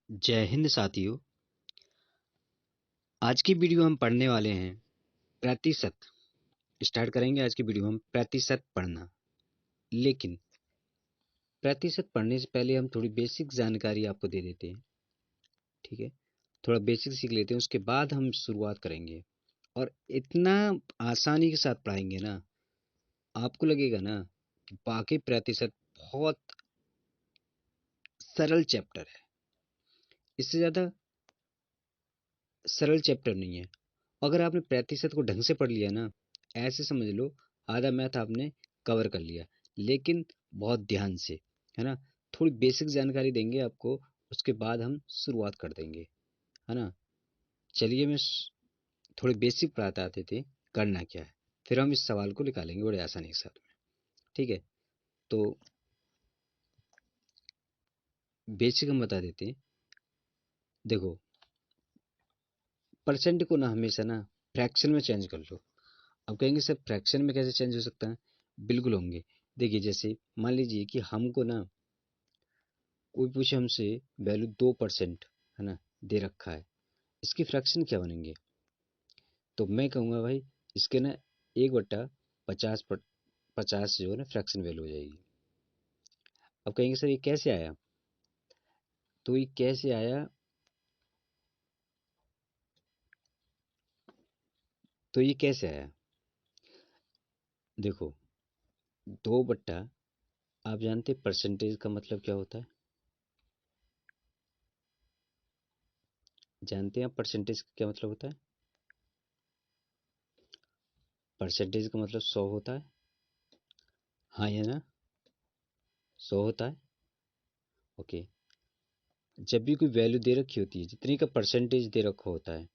जय हिंद साथियों। आज की वीडियो हम पढ़ने वाले हैं प्रतिशत। स्टार्ट करेंगे आज की वीडियो हम प्रतिशत पढ़ना। लेकिन प्रतिशत पढ़ने से पहले हम थोड़ी बेसिक जानकारी आपको दे देते हैं। ठीक है, थोड़ा बेसिक सीख लेते हैं, उसके बाद हम शुरुआत करेंगे। और इतना आसानी के साथ पढ़ाएंगे ना, आपको लगेगा ना कि बाकी प्रतिशत बहुत सरल चैप्टर है। इससे ज़्यादा सरल चैप्टर नहीं है। अगर आपने प्रतिशत को ढंग से पढ़ लिया ना, ऐसे समझ लो आधा मैथ आपने कवर कर लिया। लेकिन बहुत ध्यान से, है ना। थोड़ी बेसिक जानकारी देंगे आपको, उसके बाद हम शुरुआत कर देंगे, है ना। चलिए थोड़ी बेसिक पढ़ाते आते थे करना क्या है, फिर हम इस सवाल को निकालेंगे बड़े आसानी के साथ में। ठीक है, तो बेसिक हम बता देते हैं। देखो, परसेंट को ना हमेशा ना फ्रैक्शन में चेंज कर लो। अब कहेंगे सर फ्रैक्शन में कैसे चेंज हो सकता है? बिल्कुल होंगे। देखिए, जैसे मान लीजिए कि हमको ना कोई पूछे हमसे वैल्यू 2%, है ना, दे रखा है, इसकी फ्रैक्शन क्या बनेंगे? तो मैं कहूँगा भाई इसके ना 1/50 जो है ना फ्रैक्शन वैल्यू हो जाएगी। अब कहेंगे सर ये कैसे आया? तो ये कैसे आया? तो ये कैसे आया? देखो, 2 बट्टा, आप जानते हैं परसेंटेज का मतलब क्या होता है? जानते हैं आप परसेंटेज का क्या मतलब होता है? परसेंटेज का मतलब 100 होता है। हाँ या ना? 100 होता है। ओके। जब भी कोई वैल्यू दे रखी होती है, जितनी का परसेंटेज दे रखा होता है,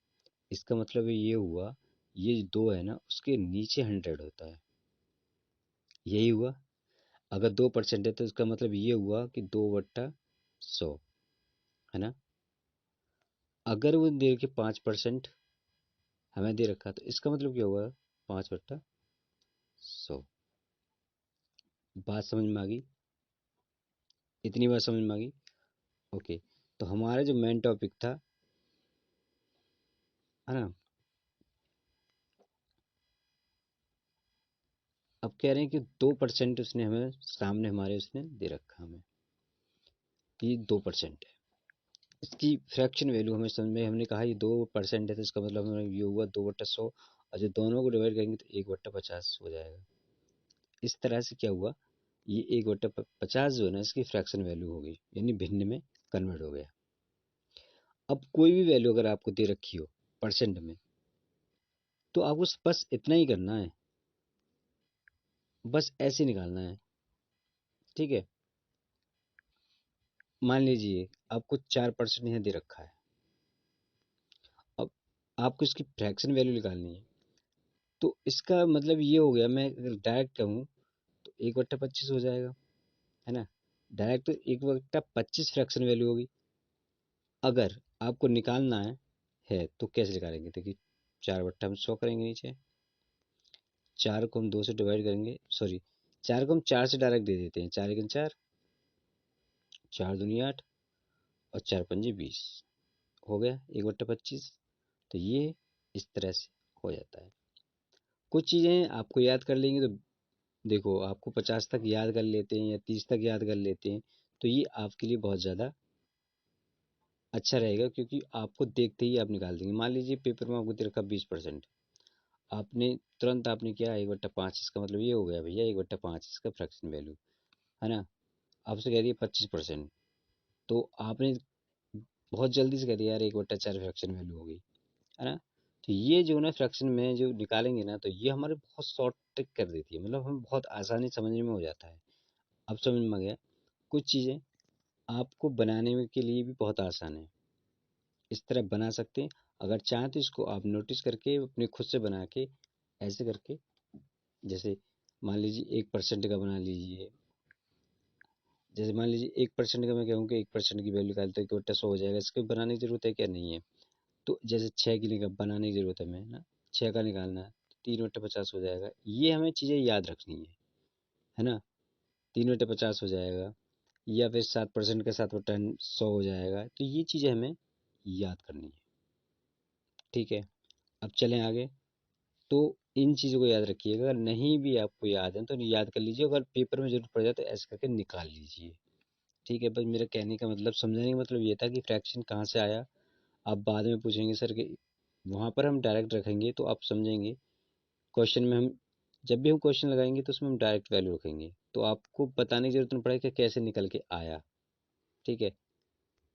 इसका मतलब ये हुआ, ये जो 2 है ना उसके नीचे 100 होता है। यही हुआ। अगर 2% है तो इसका मतलब ये हुआ कि 2/100, है ना। अगर वो दे के 5% हमें दे रखा तो इसका मतलब क्या हुआ? 5/100। बात समझ में आ गई? इतनी बात समझ में आ गई? ओके। तो हमारा जो मेन टॉपिक था, है ना, अब कह रहे हैं कि 2% उसने हमें सामने हमारे उसने दे रखा हमें कि 2% है। इसकी फ्रैक्शन वैल्यू हमें समझ में, हमने कहा ये 2% है तो इसका मतलब हमें ये हुआ 2/100। और जो दोनों को डिवाइड करेंगे तो 1/50 हो जाएगा। इस तरह से क्या हुआ, ये 1/50 जो है ना इसकी फ्रैक्शन वैल्यू हो गई, यानी भिन्न में कन्वर्ट हो गया। अब कोई भी वैल्यू अगर आपको दे रखी हो परसेंट में, तो आपको बस इतना ही करना है, बस ऐसे निकालना है। ठीक है, मान लीजिए आपको 4% यहाँ दे रखा है। अब आपको इसकी फ्रैक्शन वैल्यू निकालनी है। तो इसका मतलब ये हो गया, मैं अगर डायरेक्ट कहूँ तो 1/25 हो जाएगा, है ना। डायरेक्ट तो 1/25 फ्रैक्शन वैल्यू होगी। अगर आपको निकालना है तो कैसे निकालेंगे? देखिए, 4/100 करेंगे नीचे, 4 को हम 2 से डिवाइड करेंगे, सॉरी, 4 को हम 4 से डायरेक्ट दे देते हैं। 4 × 4, 4 दूनी 8, और 4 पंजे 20, हो गया 1/25। तो ये इस तरह से हो जाता है। कुछ चीज़ें आपको याद कर लेंगे तो, देखो आपको 50 तक याद कर लेते हैं या 30 तक याद कर लेते हैं, तो ये आपके लिए बहुत ज़्यादा अच्छा रहेगा, क्योंकि आपको देखते ही आप निकाल देंगे। मान लीजिए पेपर में आपको दे रखा 20%, आपने तुरंत आपने किया 1/5, इसका मतलब ये हो गया भैया 1/5 इसका फ्रैक्शन वैल्यू, है ना। आपसे कह रही है 25%, तो आपने बहुत जल्दी से कह दिया यार 1/4 फ्रैक्शन वैल्यू हो गई, है ना। तो ये जो ना फ्रैक्शन में जो निकालेंगे ना, तो ये हमारे बहुत शॉर्ट ट्रिक कर देती है, मतलब हमें बहुत आसानी समझने में हो जाता है। अब समझ में आ गया। कुछ चीज़ें आपको बनाने में के लिए भी बहुत आसान है, इस तरह बना सकते हैं। अगर चाहें तो इसको आप नोटिस करके अपने खुद से बना के ऐसे करके, जैसे मान लीजिए 1% का बना लीजिए। जैसे मान लीजिए 1% का मैं कहूँ कि 1% की वैल्यू निकालते हैं कि 1/100 हो जाएगा, इसकी बनाने की ज़रूरत है क्या? नहीं है। तो जैसे 6 की बनाने की ज़रूरत है हमें ना, 6 का निकालना है तो 3/50 हो जाएगा। ये हमें चीज़ें याद रखनी है ना। 3/50 हो जाएगा। या फिर 7% के साथ वो 100 हो जाएगा। तो ये चीज़ें हमें याद करनी है। ठीक है, अब चलें आगे। तो इन चीज़ों को याद रखिएगा, अगर नहीं भी आपको याद है तो याद कर लीजिए, अगर पेपर में जरूरत पड़ जाए तो ऐसे करके निकाल लीजिए। ठीक है, बस मेरा कहने का मतलब, समझाने का मतलब ये था कि फ्रैक्शन कहाँ से आया। आप बाद में पूछेंगे सर कि, वहाँ पर हम डायरेक्ट रखेंगे तो आप समझेंगे। क्वेश्चन में हम, जब भी हम क्वेश्चन लगाएंगे तो उसमें हम डायरेक्ट वैल्यू रखेंगे, तो आपको बताने की जरूरत नहीं पड़ेगी कि कैसे निकल के आया। ठीक है,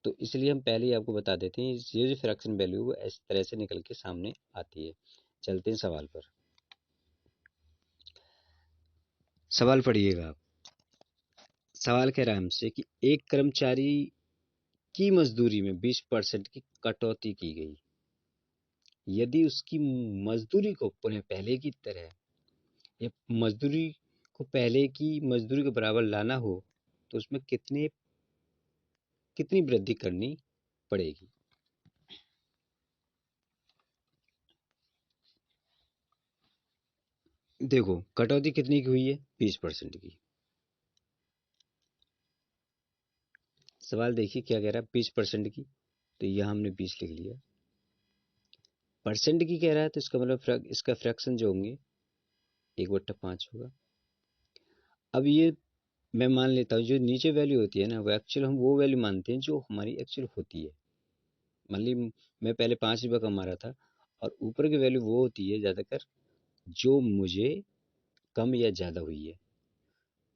तो इसलिए हम पहले ही आपको बता देते हैं, ये जो फ्रैक्शन वैल्यू वो इस तरह से निकल के सामने आती है। चलते हैं सवाल पर। सवाल पढ़िएगा आप। सवाल कह रहा है हमसे कि एक कर्मचारी की मजदूरी में 20% की कटौती की गई। यदि उसकी मजदूरी को पुनः पहले की तरह, या मजदूरी को पहले की मजदूरी के बराबर लाना हो, तो उसमें कितनी वृद्धि करनी पड़ेगी। देखो, कटौती कितनी की हुई है? 20% की। सवाल देखिए क्या कह रहा है, 20% की, तो यह हमने 20 लिख लिया। परसेंट की कह रहा है तो इसका मतलब इसका फ्रैक्शन जो होंगे 1/5 होगा। अब ये मैं मान लेता हूँ, जो नीचे वैल्यू होती है ना, वो एक्चुअल हम वो वैल्यू मानते हैं जो हमारी एक्चुअल होती है। मान ली मैं पहले 5 रुपये कमा रहा था, और ऊपर की वैल्यू वो होती है ज़्यादातर जो मुझे कम या ज़्यादा हुई है।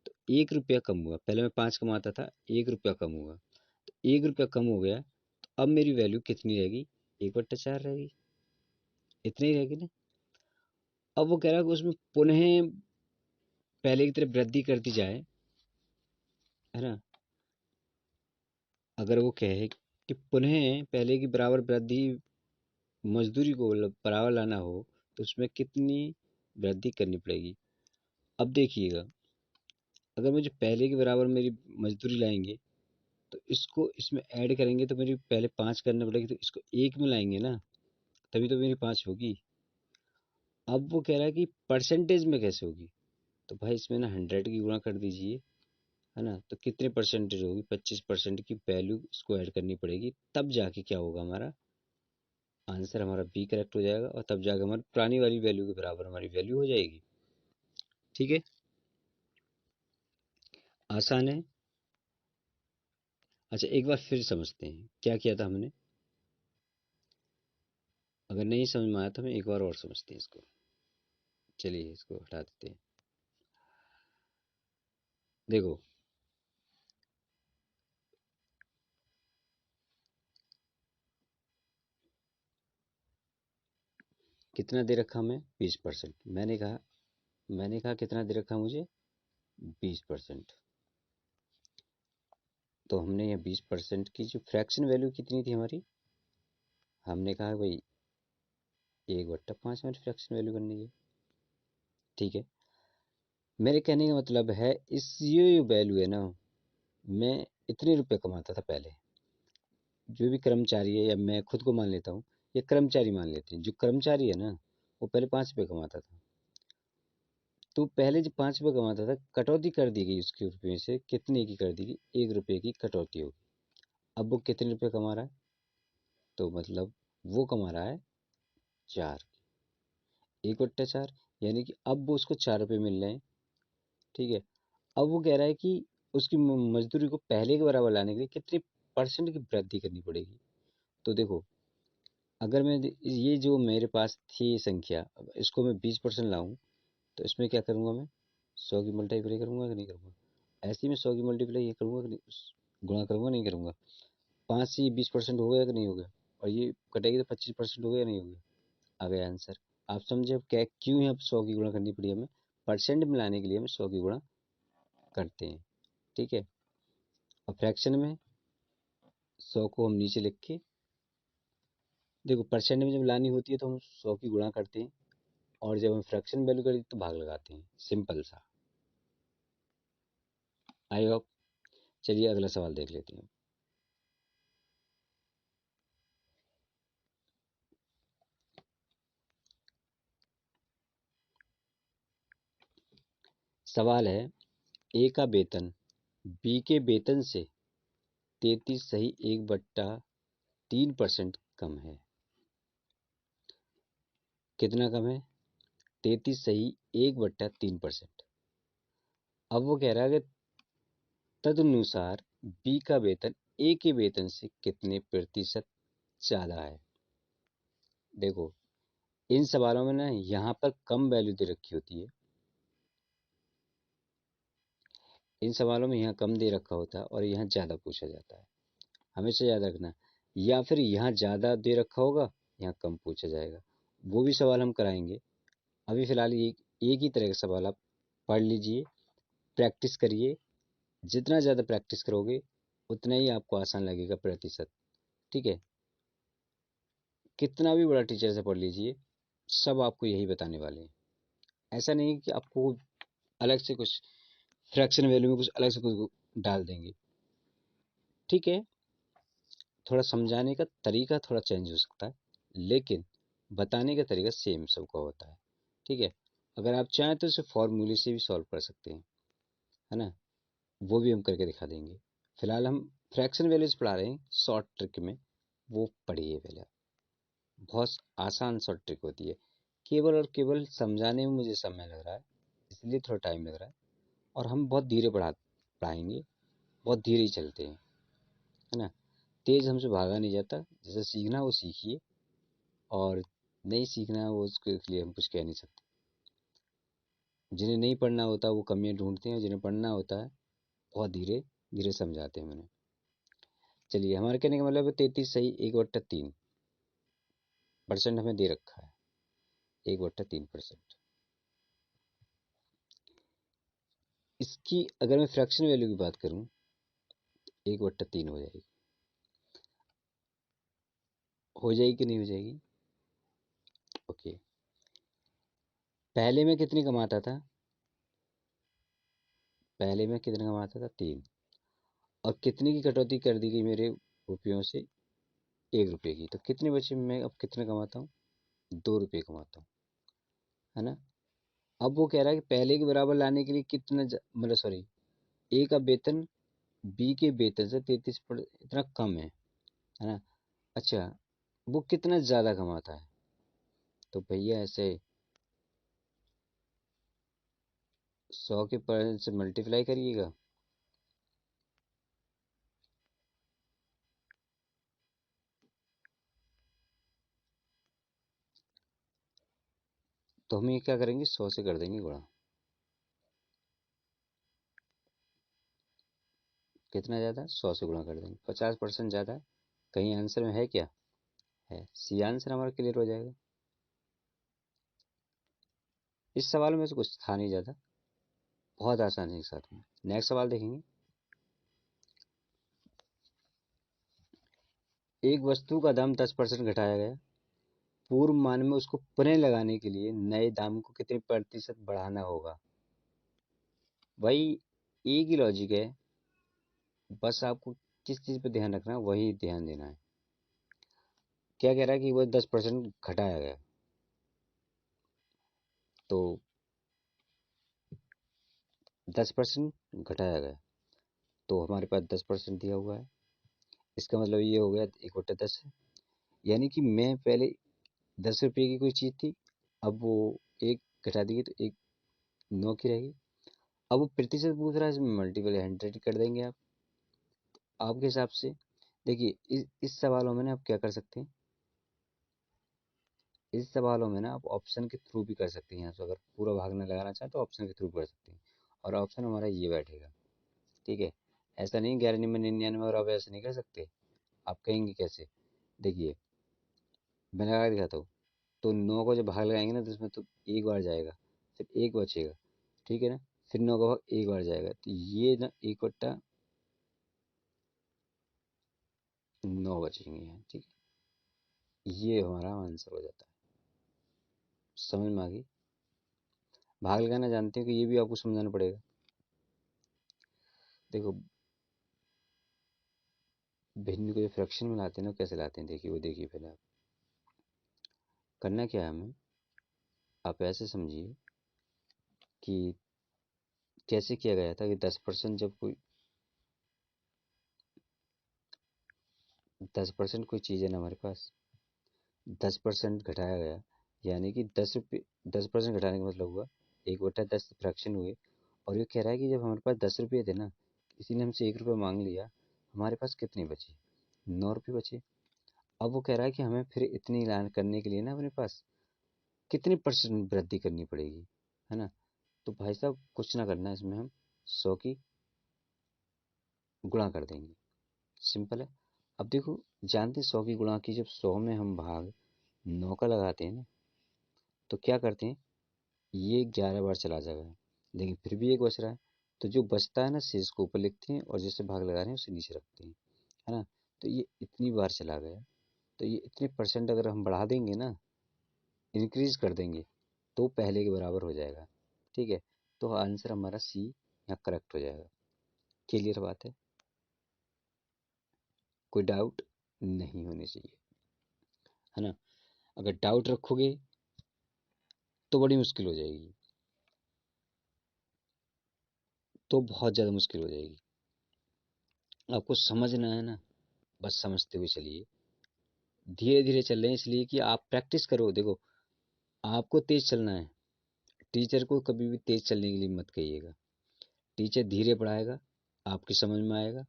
तो 1 रुपया कम हुआ, पहले मैं 5 कमाता था, 1 रुपया कम हुआ, तो 1 रुपया कम हो गया, तो अब मेरी वैल्यू कितनी रहेगी? 1/4 रहेगी। इतनी ही रहेगी ना। अब वो कह रहा है कि उसमें पुनः पहले की तरह वृद्धि कर दी जाए, है ना। अगर वो कहे कि पुनः पहले की बराबर वृद्धि, मजदूरी को बराबर लाना हो, तो उसमें कितनी वृद्धि करनी पड़ेगी। अब देखिएगा, अगर मुझे पहले के बराबर मेरी मजदूरी लाएंगे, तो इसको इसमें ऐड करेंगे तो मेरी पहले 5 करनी पड़ेगी, तो इसको 1 में लाएंगे ना, तभी तो मेरी 5 होगी। अब वो कह रहा है कि परसेंटेज में कैसे होगी, तो भाई इसमें ना 100 की गुणा कर दीजिए, है ना। तो कितने परसेंटेज होगी? 25% की वैल्यू इसको ऐड करनी पड़ेगी, तब जाके क्या होगा, हमारा आंसर, हमारा बी करेक्ट हो जाएगा, और तब जाके हमारी पुरानी वाली वैल्यू के बराबर हमारी वैल्यू हो जाएगी। ठीक है, आसान है। अच्छा, एक बार फिर समझते हैं क्या किया था हमने। अगर नहीं समझ में आया तो हम एक बार और समझते हैं इसको। चलिए इसको हटा देते हैं। देखो, कितना दे रखा हमें? 20%। मैंने कहा कितना दे रखा मुझे? 20%। तो हमने ये 20% की जो फ्रैक्शन वैल्यू कितनी थी हमारी, हमने कहा भाई 1/5 हमारी फ्रैक्शन वैल्यू बननी है। ठीक है, मेरे कहने का मतलब है, इस ये वैल्यू है ना, मैं इतने रुपए कमाता था पहले, जो भी कर्मचारी है, या मैं खुद को मान लेता हूँ, या कर्मचारी मान लेते हैं, जो कर्मचारी है ना, वो पहले 5 रुपये कमाता था। तो पहले जब 5 रुपये कमाता था, कटौती कर दी गई उसके रुपये से, कितने की कर दी गई? 1 रुपये की कटौती होगी। अब वो कितने रुपये कमा रहा है? तो मतलब वो कमा रहा है 4। 1/4, यानी कि अब वो उसको 4 रुपये मिल रहे हैं। ठीक है, अब वो कह रहा है कि उसकी मजदूरी को पहले के बराबर लाने के लिए कितने परसेंट की वृद्धि करनी पड़ेगी। तो देखो, अगर मैं ये जो मेरे पास थी संख्या, अब इसको मैं 20% लाऊं, तो इसमें क्या करूंगा मैं? 100 की मल्टीप्लाई करूंगा कि नहीं करूंगा? ऐसे ही मैं 100 की मल्टीप्लाई ये करूंगा कि नहीं, गुणा करूंगा नहीं करूंगा? 5 से ये 20% हो गया कि नहीं हो गया? और ये कटेगी तो 25% हो गया नहीं हो गया? आ गया आंसर। आप समझे अब क्या, क्यों यहाँ 100 की गुणा करनी पड़ी हमें? परसेंट में लाने के लिए हम 100 की गुणा करते हैं। ठीक है, और फ्रैक्शन में 100 को हम नीचे लिख के, देखो परसेंट में जब लानी होती है तो हम 100 की गुणा करते हैं, और जब हम फ्रैक्शन वैल्यू करते हैं तो भाग लगाते हैं। सिंपल सा। I hope. चलिए अगला सवाल देख लेते हैं। सवाल है, ए का वेतन बी के वेतन से 33 सही 1/3% कम है। कितना कम है? 33 सही 1/3%। अब वो कह रहा है कि तदनुसार बी का वेतन ए के वेतन से कितने प्रतिशत ज़्यादा है। देखो, इन सवालों में ना यहाँ पर कम वैल्यू दे रखी होती है, इन सवालों में यहाँ कम दे रखा होता है और यहाँ ज़्यादा पूछा जाता है। हमेशा याद रखना, या फिर यहाँ ज़्यादा दे रखा होगा, यहाँ कम पूछा जाएगा। वो भी सवाल हम कराएंगे। अभी फ़िलहाल एक ही तरह का सवाल आप पढ़ लीजिए, प्रैक्टिस करिए। जितना ज़्यादा प्रैक्टिस करोगे उतना ही आपको आसान लगेगा प्रतिशत। ठीक है? कितना भी बड़ा टीचर से पढ़ लीजिए, सब आपको यही बताने वाले हैं। ऐसा नहीं कि आपको अलग से कुछ फ्रैक्शन वैल्यू में कुछ अलग से कुछ डाल देंगे। ठीक है, थोड़ा समझाने का तरीका थोड़ा चेंज हो सकता है, लेकिन बताने का तरीका सेम सबका होता है। ठीक है, अगर आप चाहें तो इसे फॉर्मूले से भी सॉल्व कर सकते हैं, है ना? वो भी हम करके दिखा देंगे। फिलहाल हम फ्रैक्शन वैल्यूज पढ़ा रहे हैं शॉर्ट ट्रिक में, वो पढ़िए पहले। बहुत आसान शॉर्ट ट्रिक होती है, केवल और केवल समझाने में मुझे समय लग रहा है, इसलिए थोड़ा टाइम लग रहा है। और हम बहुत धीरे पढ़ाएंगे, बहुत धीरे ही चलते हैं, है ना? तेज हमसे भागा नहीं जाता। जैसे सीखना वो सीखिए, और नहीं सीखना है वो उसके लिए हम कुछ कह नहीं सकते। जिन्हें नहीं पढ़ना होता वो कमियां ढूंढते हैं, जिन्हें पढ़ना होता है बहुत धीरे धीरे समझाते हैं उन्हें। चलिए, हमारे कहने का मतलब है 33 सही 1/3% हमें दे रखा है, 1/3%। इसकी अगर मैं फ्रैक्शन वैल्यू की बात करूं, 1/3 हो जाएगी। हो जाएगी कि नहीं हो जाएगी? ओके। पहले में कितनी कमाता था? पहले में कितने कमाता था? 3। और कितने की कटौती कर दी गई मेरे रुपयों से? 1 रुपये की। तो कितने बचे? मैं अब कितने कमाता हूँ? 2 रुपये कमाता हूँ, है ना? अब वो कह रहा है कि पहले के बराबर लाने के लिए कितना मतलब सॉरी, ए का वेतन बी के वेतन से 33 इतना कम है ना? अच्छा, वो कितना ज़्यादा कमाता है? तो भैया ऐसे 100 के % से मल्टीप्लाई करिएगा। तो हम ये क्या करेंगे, 100 से कर देंगे गुणा। कितना ज़्यादा? 100 से गुणा कर देंगे, 50% ज़्यादा है। कहीं आंसर में है क्या? है। सी आंसर हमारा क्लियर हो जाएगा। इस सवाल में से कुछ था नहीं ज़्यादा, बहुत आसानी के साथ में। नेक्स्ट सवाल देखेंगे। एक वस्तु का दाम 10% घटाया गया। पूर्व मान में उसको पुनः लगाने के लिए नए दाम को कितने प्रतिशत बढ़ाना होगा? भाई, एक ही लॉजिक है, बस आपको किस चीज़ पे ध्यान रखना है वही ध्यान देना है। क्या कह रहा है कि वो 10% घटाया गया, तो 10% घटाया गया, तो हमारे पास 10% दिया हुआ है। इसका मतलब ये हो गया 1/10 है। यानी कि मैं पहले 10 रुपये की कोई चीज़ थी, अब वो एक घटा दी तो एक 9 की रहेगी। अब वो प्रतिशत पूछ रहा है, इसमें मल्टीपल 100 कर देंगे आप, आपके हिसाब से। देखिए, इस सवालों में ना आप क्या कर सकते हैं, इस सवालों में ना आप ऑप्शन के थ्रू भी कर सकते हैं। यहाँ से अगर पूरा भाग न लगाना चाहें तो ऑप्शन के थ्रू कर सकते हैं, और ऑप्शन हमारा ये बैठेगा। ठीक है? ऐसा नहीं 11 में 99 और अब ऐसे नहीं कर सकते। आप कहेंगे कैसे? देखिए, मैं लगा के दिखाता हूँ। तो 9 को जब भाग लगाएंगे ना तो इसमें तो एक बार जाएगा, फिर एक बचेगा। ठीक है ना? फिर 9 का भाग एक बार जाएगा, तो ये ना 1/9 बचेंगे यहाँ। ठीक है, ये हमारा आंसर हो जाता है। समझ में आ गई? भाग लगाना जानते हो कि ये भी आपको समझाना पड़ेगा। देखो, भिन्न को जो फ्रैक्शन में लाते हैं ना, कैसे लाते हैं देखिए, वो देखिए पहले आप। करना क्या है हमें, आप ऐसे समझिए कि कैसे किया गया था कि 10% जब कोई 10% कोई चीज़ है ना हमारे पास, 10% घटाया गया, यानी कि 10 रुपये, 10% घटाने का मतलब हुआ 1/10 फ्रैक्शन हुए। और ये कह रहा है कि जब हमारे पास 10 रुपये थे ना, किसी ने हमसे 1 रुपये मांग लिया, हमारे पास कितने बचे? 9 रुपये बचे। अब वो कह रहा है कि हमें फिर इतनी लान करने के लिए ना अपने पास कितनी परसेंट वृद्धि करनी पड़ेगी, है ना? तो भाई साहब कुछ ना करना है, इसमें हम 100 की गुणा कर देंगे, सिंपल है। अब देखो, जानते 100 की गुणा की, जब 100 में हम भाग 9 का लगाते हैं ना, तो क्या करते हैं, ये 11 बार चला जाएगा, लेकिन फिर भी एक बच रहा है। तो जो बचता है ना, शेष को ऊपर लिखते हैं और जिससे भाग लगा रहे हैं उसे नीचे रखते हैं, है ना? तो ये इतनी बार चला गया, तो ये इतने परसेंट अगर हम बढ़ा देंगे ना, इंक्रीज कर देंगे, तो पहले के बराबर हो जाएगा। ठीक है, तो आंसर हमारा सी यहाँ करेक्ट हो जाएगा। क्लियर बात है? कोई डाउट नहीं होनी चाहिए, है ना? अगर डाउट रखोगे तो बड़ी मुश्किल हो जाएगी, तो बहुत ज़्यादा मुश्किल हो जाएगी। आपको समझना है ना, बस समझते हुए चलिए, धीरे धीरे चल रहे हैं इसलिए कि आप प्रैक्टिस करो। देखो, आपको तेज चलना है, टीचर को कभी भी तेज चलने के लिए मत कहिएगा। टीचर धीरे पढ़ाएगा, आपकी समझ में आएगा,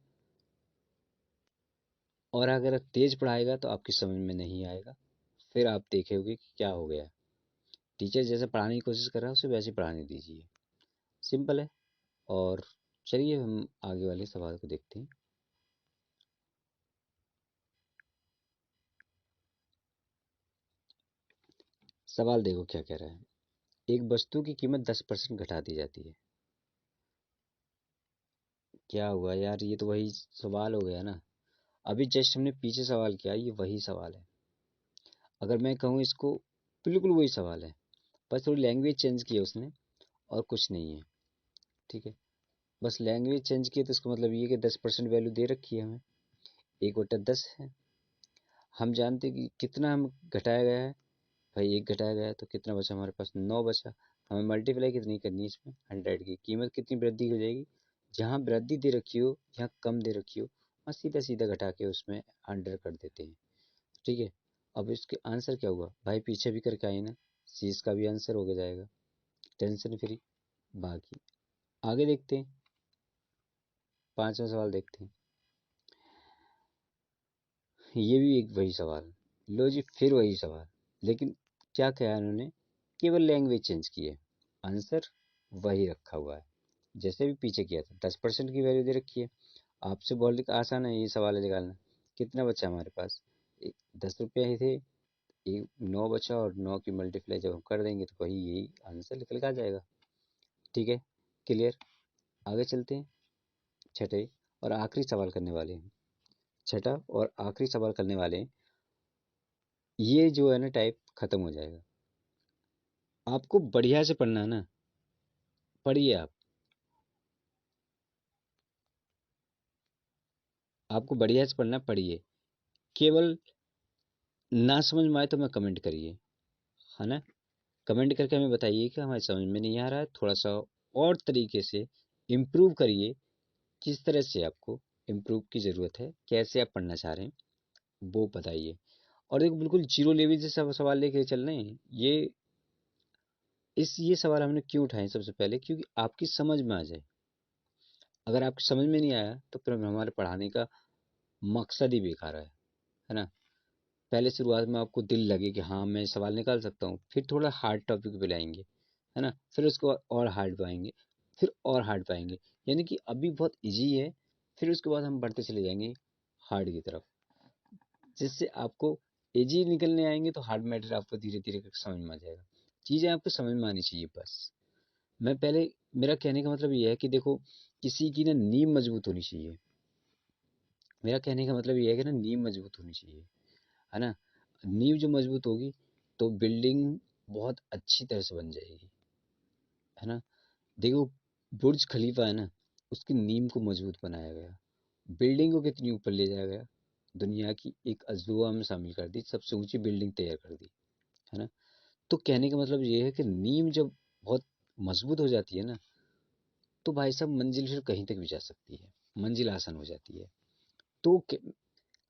और अगर तेज पढ़ाएगा तो आपकी समझ में नहीं आएगा, फिर आप देखोगे कि क्या हो गया। टीचर जैसे पढ़ाने की कोशिश कर रहा है उसे वैसे ही पढ़ाने दीजिए, सिंपल है। और चलिए हम आगे वाले सवाल को देखते हैं। सवाल देखो क्या कह रहा है, एक वस्तु की कीमत 10% घटा दी जाती है। क्या हुआ यार, ये तो वही सवाल हो गया ना, अभी जस्ट हमने पीछे सवाल किया, ये वही सवाल है। अगर मैं कहूँ इसको, बिल्कुल वही सवाल है, बस थोड़ी लैंग्वेज चेंज की है उसने, और कुछ नहीं है। ठीक है, बस लैंग्वेज चेंज की है, तो इसका मतलब ये कि 10% वैल्यू दे रखी है हमें, 1/10 है। हम जानते हैं कि कितना हम घटाया गया है, भाई 1 घटाया गया है, तो कितना बचा हमारे पास? 9 बचा। हमें मल्टीप्लाई कितनी करनी है इसमें? 100 की कीमत कितनी वृद्धि हो जाएगी? जहाँ वृद्धि दे रखी हो, यहाँ कम दे रखी हो, वहाँ सीधा सीधा घटा के उसमें 100 कर देते हैं। ठीक है, अब इसके आंसर क्या हुआ भाई, पीछे भी करके आए ना, सी इसका भी आंसर हो जाएगा, टेंशन फ्री। बाकी आगे देखते हैं, 5वां सवाल देखते हैं। ये भी एक वही सवाल, लो जी फिर वही सवाल, लेकिन क्या किया उन्होंने, केवल लैंग्वेज चेंज की है, आंसर वही रखा हुआ है जैसे भी पीछे किया था। 10% की वैल्यू दे रखी है, आपसे बहुत आसान है ये सवाल है निकालना। कितना बचा हमारे पास? 10 रुपये ही थे, 9 बचा, और 9 की मल्टीप्लाई जब हम कर देंगे तो वही यही आंसर निकल के आ जाएगा। ठीक है, क्लियर। आगे चलते हैं, छठे और आखिरी सवाल करने वाले हैं। छठा और आखिरी सवाल करने वाले हैं, ये जो है ना टाइप खत्म हो जाएगा। आपको बढ़िया से पढ़ना है ना, पढ़िए आप, आपको बढ़िया से पढ़ना, पढ़िए। केवल ना समझ में आए तो मैं कमेंट करिए, है ना? कमेंट करके हमें बताइए कि हमारी समझ में नहीं आ रहा है, थोड़ा सा और तरीके से इम्प्रूव करिए। किस तरह से आपको इम्प्रूव की ज़रूरत है, कैसे आप पढ़ना चाह रहे हैं, वो बताइए। और देखो, बिल्कुल जीरो लेवल से सब सवाल लेके चल रहे हैं। ये सवाल हमने क्यों उठाए? सबसे पहले क्योंकि आपकी समझ में आ जाए। अगर आपकी समझ में नहीं आया तो फिर हमारे पढ़ाने का मकसद ही बेकार है ना? पहले शुरुआत में आपको दिल लगे कि हाँ मैं सवाल निकाल सकता हूँ, फिर थोड़ा हार्ड टॉपिक पे लाएंगे, है ना? फिर उसको और हार्ड पाएंगे, फिर और हार्ड पाएंगे, यानी कि अभी बहुत इजी है, फिर उसके बाद हम बढ़ते चले जाएंगे हार्ड की तरफ, जिससे आपको इजी निकलने आएंगे तो हार्ड मैटर आपको धीरे धीरे करके समझ में आ जाएगा। चीज़ें आपको समझ में आनी चाहिए बस। मैं पहले, मेरा कहने का मतलब ये है कि देखो, किसी की ना नींव मजबूत होनी चाहिए। मेरा कहने का मतलब ये है कि ना, नींव मजबूत होनी चाहिए, है ना? नींव जो मजबूत होगी तो बिल्डिंग बहुत अच्छी तरह से बन जाएगी, है ना? देखो, बुर्ज खलीफा है ना, उसकी नींव को मजबूत बनाया गया, बिल्डिंग को कितनी ऊपर ले जाया गया, दुनिया की एक अजूबा में शामिल कर दी, सबसे ऊंची बिल्डिंग तैयार कर दी, है ना? तो कहने का मतलब ये है कि नींव जब बहुत मजबूत हो जाती है ना, तो भाई साहब मंजिल फिर कहीं तक भी जा सकती है, मंजिल आसान हो जाती है। तो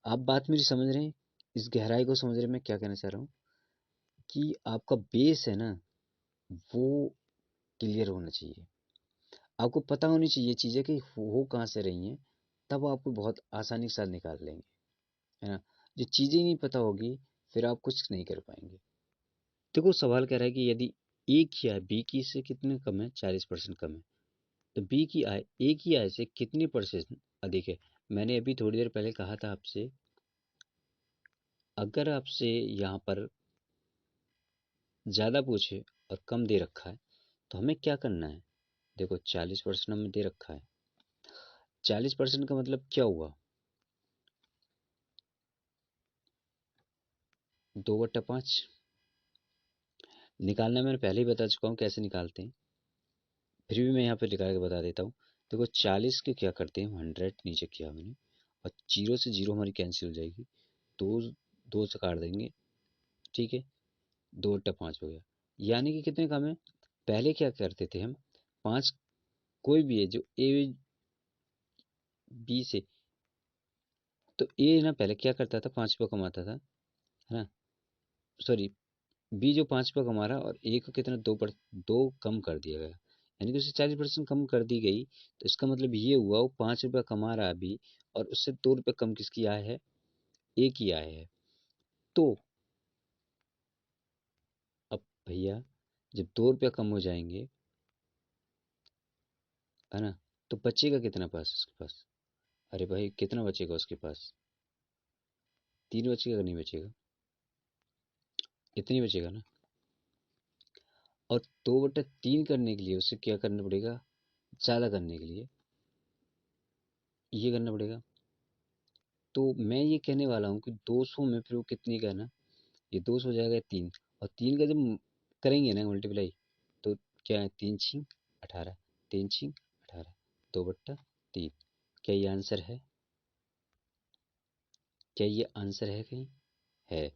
आप बात मेरी समझ रहे हैं? इस गहराई को समझ रहे हैं मैं क्या कहना चाह रहा हूँ? कि आपका बेस है ना, वो क्लियर होना चाहिए। आपको पता होनी चाहिए चीज़ें कि हो कहाँ से रही हैं, तब आपको बहुत आसानी के साथ निकाल लेंगे, है ना? जो चीज़ें नहीं पता होगी, फिर आप कुछ नहीं कर पाएंगे। देखो सवाल कह रहा है कि यदि ए की आय बी की से कितने कम है, 40% कम है, तो बी की आय ए की आय से कितने परसेंट अधिक है। मैंने अभी थोड़ी देर पहले कहा था आपसे, अगर आपसे यहाँ पर ज़्यादा पूछे और कम दे रखा है, तो हमें क्या करना है। देखो 40% हमें दे रखा है, 40% का मतलब क्या हुआ, 2/5 निकालना मैंने पहले ही बता चुका हूँ कैसे निकालते हैं, फिर भी मैं यहाँ पे निकाल के बता देता हूँ। देखो 40 के क्या करते हैं, 100 नीचे किया मैंने, और जीरो से जीरो हमारी कैंसिल हो जाएगी, दो दो से काट देंगे, ठीक है, 2/5 हो गया। यानी कि कितने कम है, पहले क्या करते थे हम, 5 कोई भी है जो ए बी से, तो ए ना पहले क्या करता था, 5 रुपये कमाता था, है ना, सॉरी, बी जो 5 रुपये कमा रहा और ए को कितना, दो कम कर दिया गया, यानी कि उसे 40% कम कर दी गई। तो इसका मतलब ये हुआ वो 5 रुपये कमा रहा है अभी, और उससे 2 रुपये कम किसकी आय है, ए की आय है। तो अब भैया जब 2 रुपये कम हो जाएंगे, है ना, तो बचेगा कितना पास उसके पास, अरे भाई कितना बचेगा उसके पास, 3 बचेगा कि नहीं बचेगा, इतनी बचेगा ना। और 2/3 करने के लिए उसे क्या करना पड़ेगा, ज़्यादा करने के लिए ये करना पड़ेगा। तो मैं ये कहने वाला हूँ कि 200 में फिर वो कितनी का है ना, ये 200 हो जाएगा 3, और 3 का जब करेंगे ना मल्टीप्लाई, तो क्या है, 3×6 = 18, 3×6 = 18, 2/3। क्या ये आंसर है, क्या ये आंसर है कहीं, है,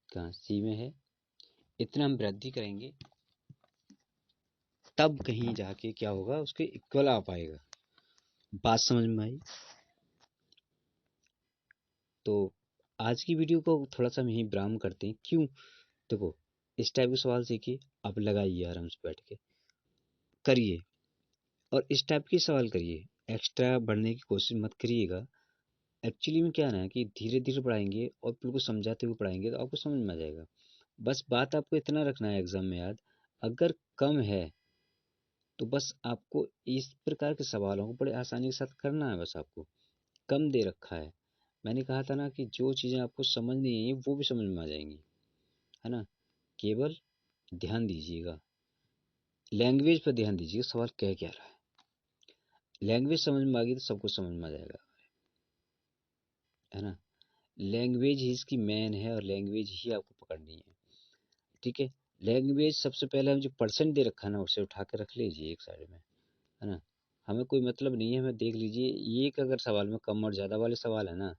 कहाँ, सी में है। इतना हम वृद्धि करेंगे तब कहीं जाके क्या होगा, उसके इक्वल आ पाएगा। बात समझ में आई? तो आज की वीडियो को थोड़ा सा हम यहीं विराम करते हैं, क्यों, देखो इस टाइप के सवाल सीखिए, आप लगाइए आराम से बैठ के करिए, और इस टाइप के सवाल करिए, एक्स्ट्रा बढ़ने की कोशिश मत करिएगा। एक्चुअली में क्या है ना कि धीरे धीरे पढ़ाएंगे और बिल्कुल समझाते हुए पढ़ाएंगे तो आपको समझ में आ जाएगा। बस बात आपको इतना रखना है एग्जाम में याद, अगर कम है तो बस आपको इस प्रकार के सवालों को बड़े आसानी के साथ करना है, बस आपको कम दे रखा है। मैंने कहा था ना कि जो चीज़ें आपको समझ नहीं आई वो भी समझ में आ जाएंगी, है ना, केवल ध्यान दीजिएगा, लैंग्वेज पर ध्यान दीजिएगा, सवाल कह क्या रहा है। लैंग्वेज समझ में आ गई तो सब कुछ समझ में आ जाएगा, है ना। लैंग्वेज ही इसकी मेन है और लैंग्वेज ही आपको पकड़नी है, ठीक है। लैंग्वेज सबसे पहले हम जो परसेंट दे रखा है ना उसे उठा के रख लीजिए एक साइड में, है ना। हमें कोई मतलब नहीं है, हमें देख लीजिए ये एक अगर सवाल में कम और ज़्यादा वाले सवाल है ना,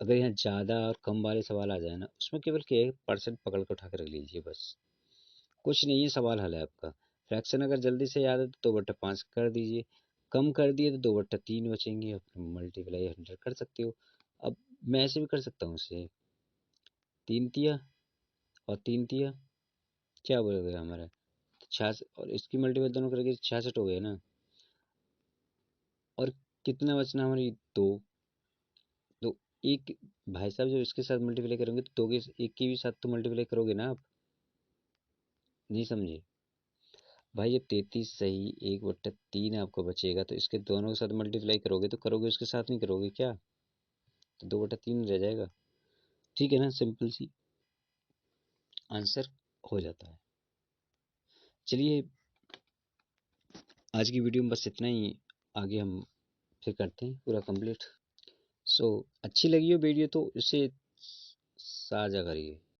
अगर यहाँ ज़्यादा और कम वाले सवाल आ जाए ना, उसमें केवल क्या है, परसेंट पकड़ के उठा के रख लीजिए बस, कुछ नहीं है, सवाल हल है आपका। फ्रैक्शन अगर जल्दी से याद है तो 2/5 कर दीजिए, कम कर दिए तो 2/3 बचेंगे, और मल्टीप्लाई 100 कर सकते हो। अब मैं ऐसे भी कर सकता हूँ इसे, 3 तिया और 3 तिया क्या बोल गया हमारा, 66, और इसकी मल्टीप्लाई दोनों करेंगे 66 हो गए ना, और कितना बचना हमारी, दो, तो एक, भाई साहब जब इसके साथ मल्टीप्लाई करोगे तो दो के एक के भी साथ तो मल्टीप्लाई करोगे ना आप, नहीं समझे भाई। जब 33 सही 1/3 आपको बचेगा तो इसके दोनों के साथ मल्टीप्लाई करोगे तो करोगे, उसके साथ नहीं करोगे क्या, तो 2/3 रह जाएगा, ठीक है ना, सिंपल सी आंसर हो जाता है। चलिए आज की वीडियो में बस इतना ही, आगे हम फिर करते हैं पूरा कंप्लीट। सो अच्छी लगी हो वीडियो तो इसे साझा करिए।